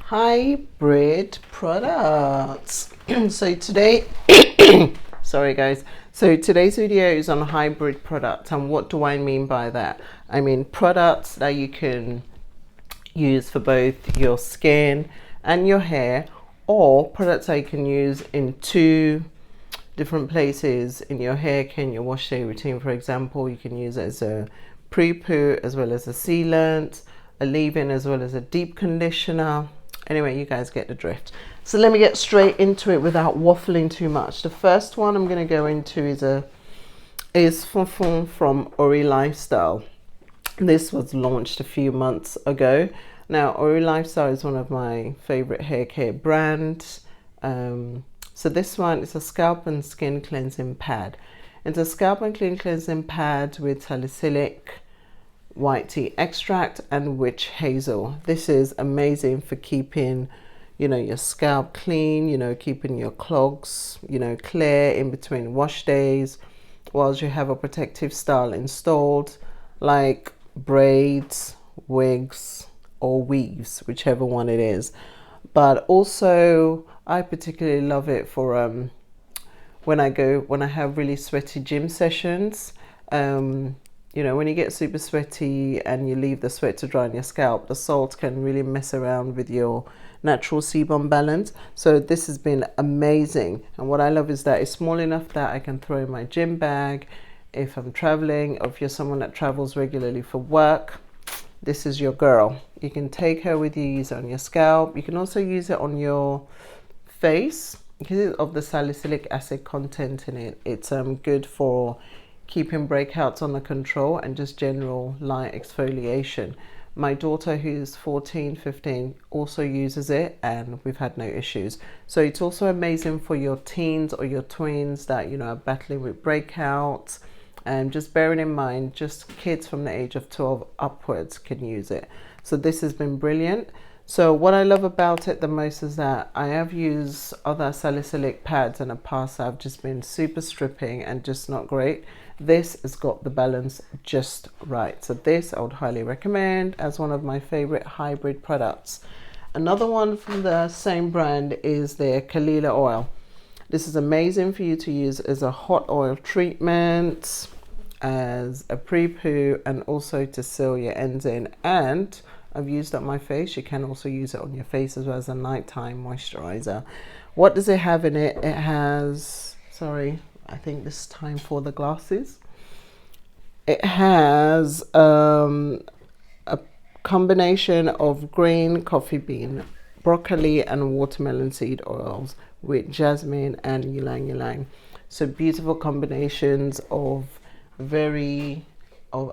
hybrid products. So today, sorry guys, so today's video is on hybrid products. And what do I mean by that? I mean products that you can use for both your skin and your hair, or products that you can use in two different places in your hair care and your wash day routine. For example, you can use it as a pre-poo as well as a sealant, a leave-in as well as a deep conditioner. Anyway, you guys get the drift. So let me get straight into it without waffling too much. The first one I'm going to go into is Funfun from Ori Lifestyle. This was launched a few months ago. Now, Ori Lifestyle is one of my favorite hair care brands. So this one is a scalp and skin cleansing pad. It's a scalp and skin cleansing pad with salicylic, white tea extract and witch hazel. This is amazing for keeping, your scalp clean, keeping your clogs, clear in between wash days, whilst you have a protective style installed, like braids, wigs, or weaves, whichever one it is. But also, I particularly love it for when I have really sweaty gym sessions. When you get super sweaty and you leave the sweat to dry on your scalp, the salt can really mess around with your natural sebum balance. So this has been amazing. And what I love is that it's small enough that I can throw in my gym bag if I'm traveling, or if you're someone that travels regularly for work. This is your girl. You can take her with you, use it on your scalp. You can also use it on your face because of the salicylic acid content in it. It's good for keeping breakouts under control and just general light exfoliation. My daughter, who's 15, also uses it, and we've had no issues. So it's also amazing for your teens or your twins that are battling with breakouts. And just bearing in mind, just kids from the age of 12 upwards can use it. So this has been brilliant. So what I love about it the most is that I have used other salicylic pads in the past that have just been super stripping and just not great. This has got the balance just right. So this I would highly recommend as one of my favorite hybrid products. Another one from the same brand is their Khalila oil. This is amazing for you to use as a hot oil treatment, as a pre-poo, and also to seal your ends in. And I've used it on my face. You can also use it on your face as well as a nighttime moisturizer. What does it have in it? It has, sorry, I think this is time for the glasses. It has a combination of green coffee bean, broccoli and watermelon seed oils with jasmine and ylang ylang. So beautiful combinations of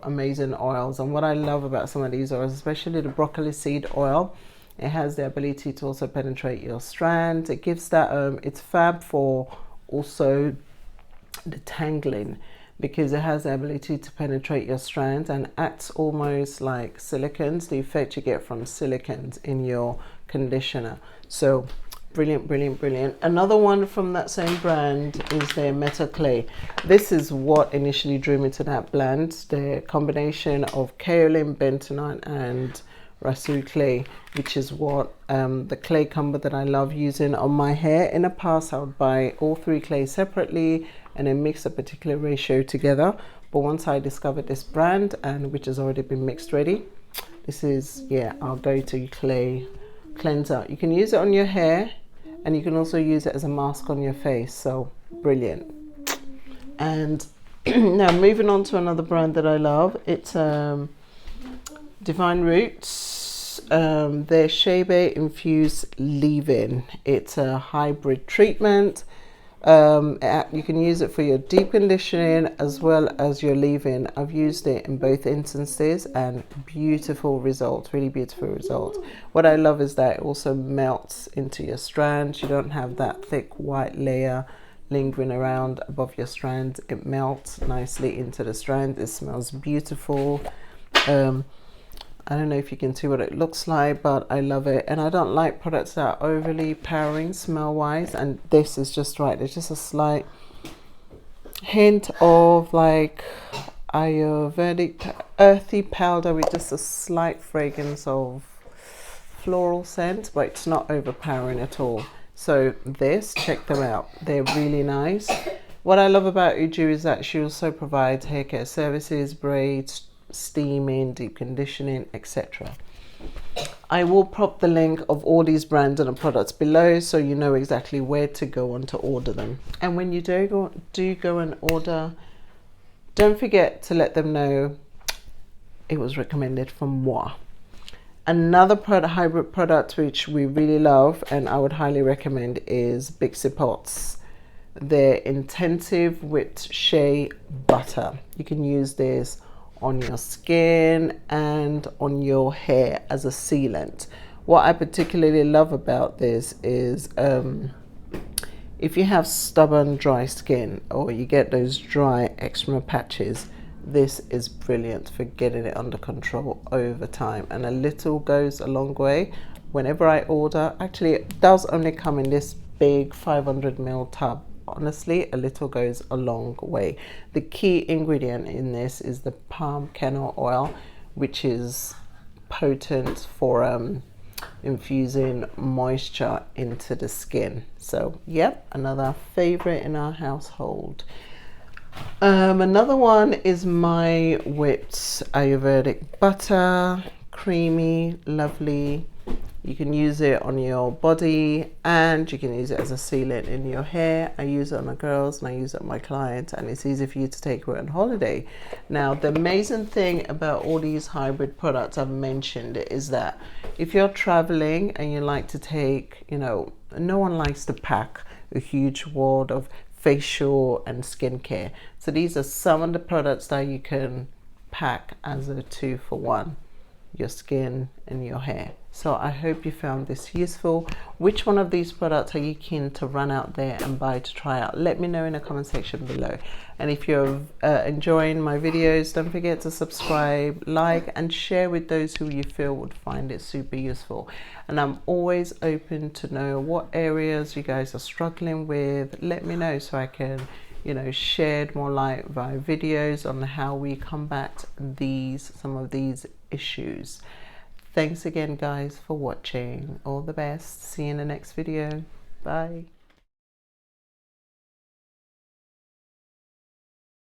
amazing oils. And what I love about some of these oils, especially the broccoli seed oil, it has the ability to also penetrate your strands. It gives that it's fab for also the tangling, because it has the ability to penetrate your strands and acts almost like silicones, the effect you get from silicones in your conditioner. So brilliant, brilliant, brilliant. Another one from that same brand is their METACLAY. This is what initially drew me to that blend, the combination of kaolin, bentonite and rasu clay, which is what the clay combo that I love using on my hair. In the past I would buy all three clays separately and then mix a particular ratio together, but once I discovered this brand, and which has already been mixed ready, this is our go-to clay cleanser. You can use it on your hair and you can also use it as a mask on your face. So brilliant. And now moving on to another brand that I love, it's DEVINEROOTZ, their Shea infused leave-in. It's a hybrid treatment. You can use it for your deep conditioning as well as your leave-in. I've used it in both instances and beautiful results, really beautiful results. What I love is that it also melts into your strands. You don't have that thick white layer lingering around above your strands. It melts nicely into the strand. It smells beautiful. I don't know if you can see what it looks like, but I love it. And I don't like products that are overly powering smell wise, and this is just right. There's just a slight hint of like Ayurvedic earthy powder with just a slight fragrance of floral scent, but it's not overpowering at all. So this, check them out, they're really nice. What I love about Uju is that she also provides hair care services, braids, steaming, deep conditioning, etc. I will prop the link of all these brands and the products below so you know exactly where to go on to order them. And when you do go and order, don't forget to let them know it was recommended from moi. Another hybrid product which we really love and I would highly recommend is Bixie Pots. Their intensive whipped shea butter. You can use this on your skin and on your hair as a sealant. What I particularly love about this is if you have stubborn dry skin or you get those dry eczema patches, this is brilliant for getting it under control over time, and a little goes a long way. Whenever I order, actually it does only come in this big 500 ml tub. Honestly, a little goes a long way. The key ingredient in this is the palm kernel oil, which is potent for infusing moisture into the skin. So yep, another favorite in our household. Another one is my whipped Ayurvedic butter, creamy, lovely. You can use it on your body and you can use it as a sealant in your hair. I use it on my girls and I use it on my clients, and it's easy for you to take away on holiday. Now, the amazing thing about all these hybrid products I've mentioned is that if you're traveling and you like to take, no one likes to pack a huge wad of facial and skincare. So these are some of the products that you can pack as a 2-for-1, your skin and your hair. So I hope you found this useful. Which one of these products are you keen to run out there and buy to try out? Let me know in the comment section below. And if you're enjoying my videos, don't forget to subscribe, like, and share with those who you feel would find it super useful. And I'm always open to know what areas you guys are struggling with. Let me know so I can, shed more light via videos on how we combat some of these issues. Thanks again, guys, for watching. All the best. See you in the next video. Bye.